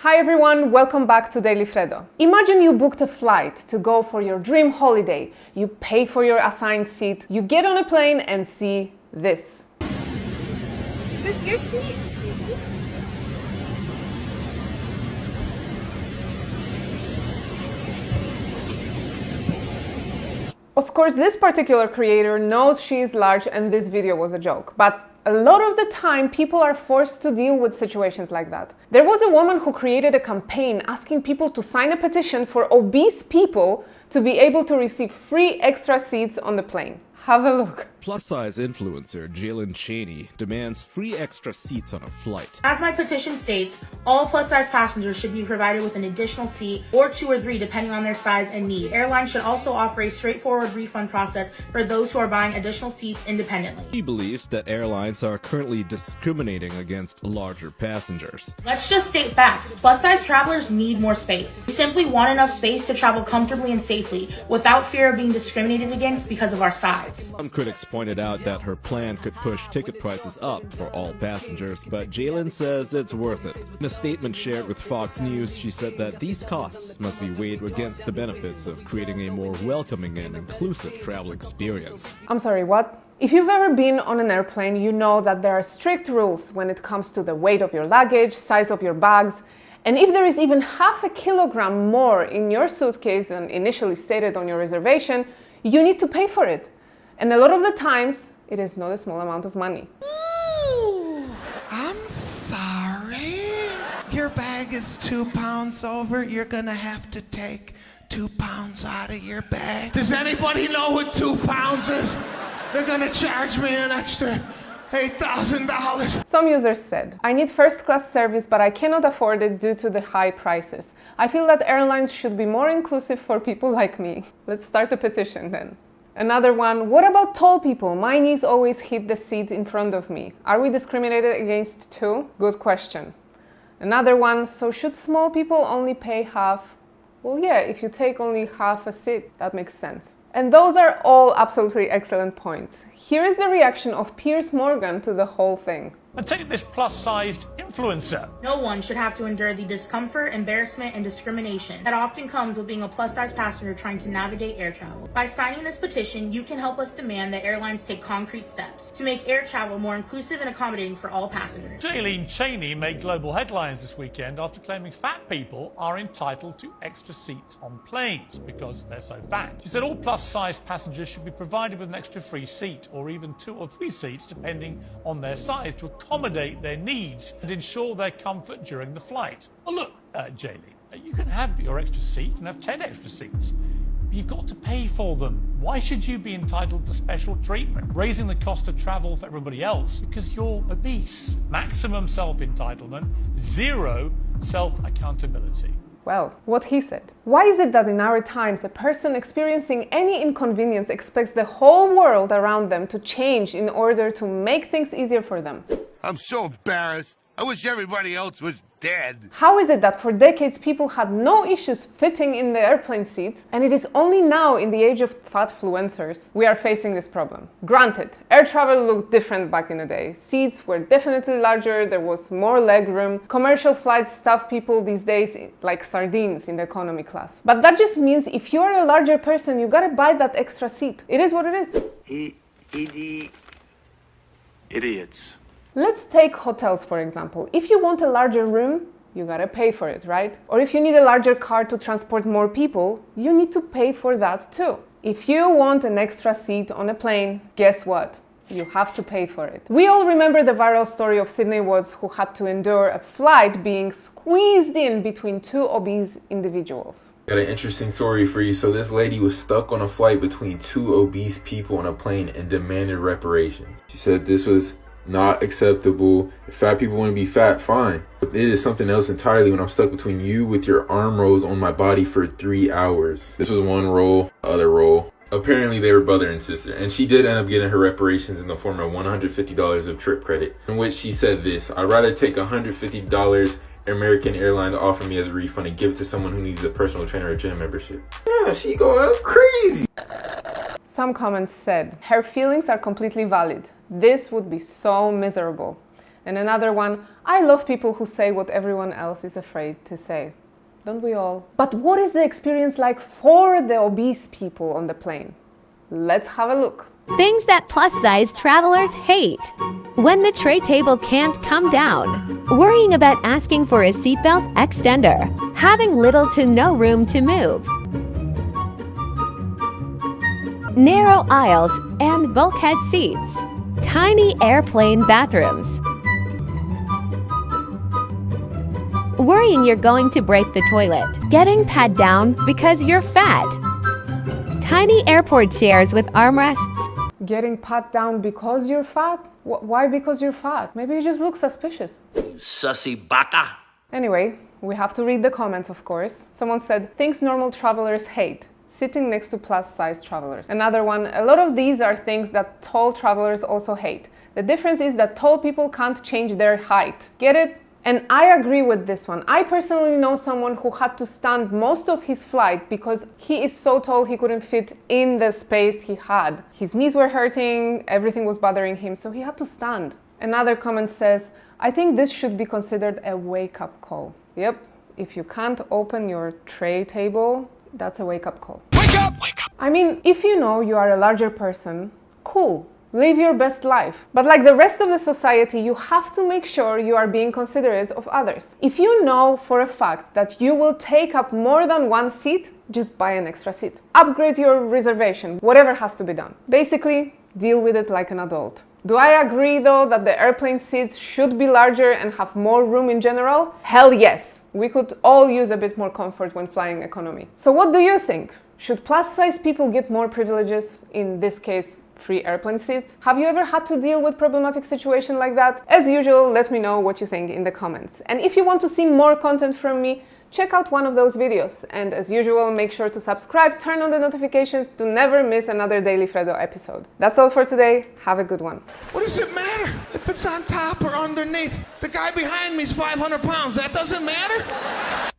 Hi everyone, welcome back to Daily Freddo. Imagine you booked a flight to go for your dream holiday. You pay for your assigned seat, you get on a plane and see this. Is this your seat? Of course, this particular creator knows she is large and this video was a joke, but a lot of the time people are forced to deal with situations like that. There was a woman who created a campaign asking people to sign a petition for obese people to be able to receive free extra seats on the plane. Have a look. Plus-size influencer Jalen Chaney demands free extra seats on a flight. As my petition states, all plus-size passengers should be provided with an additional seat or 2 or 3 depending on their size and need. Airlines should also offer a straightforward refund process for those who are buying additional seats independently. He believes that airlines are currently discriminating against larger passengers. Let's just state facts. Plus-size travelers need more space. We simply want enough space to travel comfortably and safely without fear of being discriminated against because of our size. Some critics pointed out that her plan could push ticket prices up for all passengers, but Jalen says it's worth it. In a statement shared with Fox News, she said that these costs must be weighed against the benefits of creating a more welcoming and inclusive travel experience. I'm sorry, what? If you've ever been on an airplane, you know that there are strict rules when it comes to the weight of your luggage, size of your bags, and if there is even half a kilogram more in your suitcase than initially stated on your reservation, you need to pay for it. And a lot of the times, it is not a small amount of money. Ooh, I'm sorry. Your bag is 2 pounds over. You're gonna have to take 2 pounds out of your bag. Does anybody know what 2 pounds is? They're gonna charge me an extra $8,000. Some users said, I need first-class service, but I cannot afford it due to the high prices. I feel that airlines should be more inclusive for people like me. Let's start a petition then. Another one, what about tall people? My knees always hit the seat in front of me. Are we discriminated against too? Good question. Another one, so should small people only pay half? Well, yeah, if you take only half a seat, that makes sense. And those are all absolutely excellent points. Here is the reaction of Piers Morgan to the whole thing. And take this plus-sized influencer. No one should have to endure the discomfort, embarrassment, and discrimination that often comes with being a plus-size passenger trying to navigate air travel. By signing this petition, you can help us demand that airlines take concrete steps to make air travel more inclusive and accommodating for all passengers. Jalen Chaney made global headlines this weekend after claiming fat people are entitled to extra seats on planes because they're so fat. She said all plus-sized passengers should be provided with an extra free seat or even 2 or 3 seats depending on their size to accommodate their needs and ensure their comfort during the flight. Well, look, Jaylee, you can have your extra seat, you can have 10 extra seats. But you've got to pay for them. Why should you be entitled to special treatment, raising the cost of travel for everybody else because you're obese? Maximum self-entitlement, 0 self-accountability. Well, what he said. Why is it that in our times a person experiencing any inconvenience expects the whole world around them to change in order to make things easier for them? I'm so embarrassed. I wish everybody else was dead. How is it that for decades people had no issues fitting in the airplane seats, and it is only now in the age of fatfluencers we are facing this problem? Granted, air travel looked different back in the day. Seats were definitely larger, there was more leg room. Commercial flights stuff people these days like sardines in the economy class. But that just means if you are a larger person, you gotta buy that extra seat. It is what it is. Idiots. Let's take hotels, for example. If you want a larger room, you gotta pay for it, right? Or if you need a larger car to transport more people, you need to pay for that too. If you want an extra seat on a plane, guess what? You have to pay for it. We all remember the viral story of Sydney Watts who had to endure a flight being squeezed in between 2 obese individuals. Got an interesting story for you. So this lady was stuck on a flight between 2 obese people on a plane and demanded reparations. She said this was not acceptable. If fat people want to be fat, fine. But it is something else entirely when I'm stuck between you with your arm rolls on my body for 3 hours. This was one roll, other roll. Apparently they were brother and sister, and she did end up getting her reparations in the form of $150 of trip credit, in which she said this: I'd rather take $150 American Airlines offer me as a refund and give it to someone who needs a personal trainer or gym membership. Yeah, she going crazy. Some comments said, her feelings are completely valid. This would be so miserable. And another one, I love people who say what everyone else is afraid to say. Don't we all? But what is the experience like for the obese people on the plane? Let's have a look. Things that plus-size travelers hate. When the tray table can't come down. Worrying about asking for a seatbelt extender. Having little to no room to move. Narrow aisles and bulkhead seats. Tiny airplane bathrooms. Worrying you're going to break the toilet. Getting pat down because you're fat. Tiny airport chairs with armrests. Getting pat down because you're fat? Why because you're fat? Maybe you just look suspicious. Sussy bata. Anyway, we have to read the comments, of course. Someone said, things normal travelers hate. Sitting next to plus-size travelers. Another one, a lot of these are things that tall travelers also hate. The difference is that tall people can't change their height. Get it? And I agree with this one. I personally know someone who had to stand most of his flight because he is so tall he couldn't fit in the space he had. His knees were hurting, everything was bothering him, so he had to stand. Another comment says, I think this should be considered a wake-up call. Yep, if you can't open your tray table, that's a wake-up call. Wake up! Wake up! I mean, if you know you are a larger person, cool. Live your best life. But like the rest of the society, you have to make sure you are being considerate of others. If you know for a fact that you will take up more than one seat, just buy an extra seat. Upgrade your reservation, whatever has to be done. Basically, deal with it like an adult. Do I agree though that the airplane seats should be larger and have more room in general? Hell yes! We could all use a bit more comfort when flying economy. So what do you think? Should plus-size people get more privileges? In this case, free airplane seats? Have you ever had to deal with problematic situation like that? As usual, let me know what you think in the comments. And if you want to see more content from me, check out one of those videos. And as usual, make sure to subscribe, turn on the notifications to never miss another Daily Freddo episode. That's all for today. Have a good one. What does it matter if it's on top or underneath? The guy behind me is 500 pounds. That doesn't matter?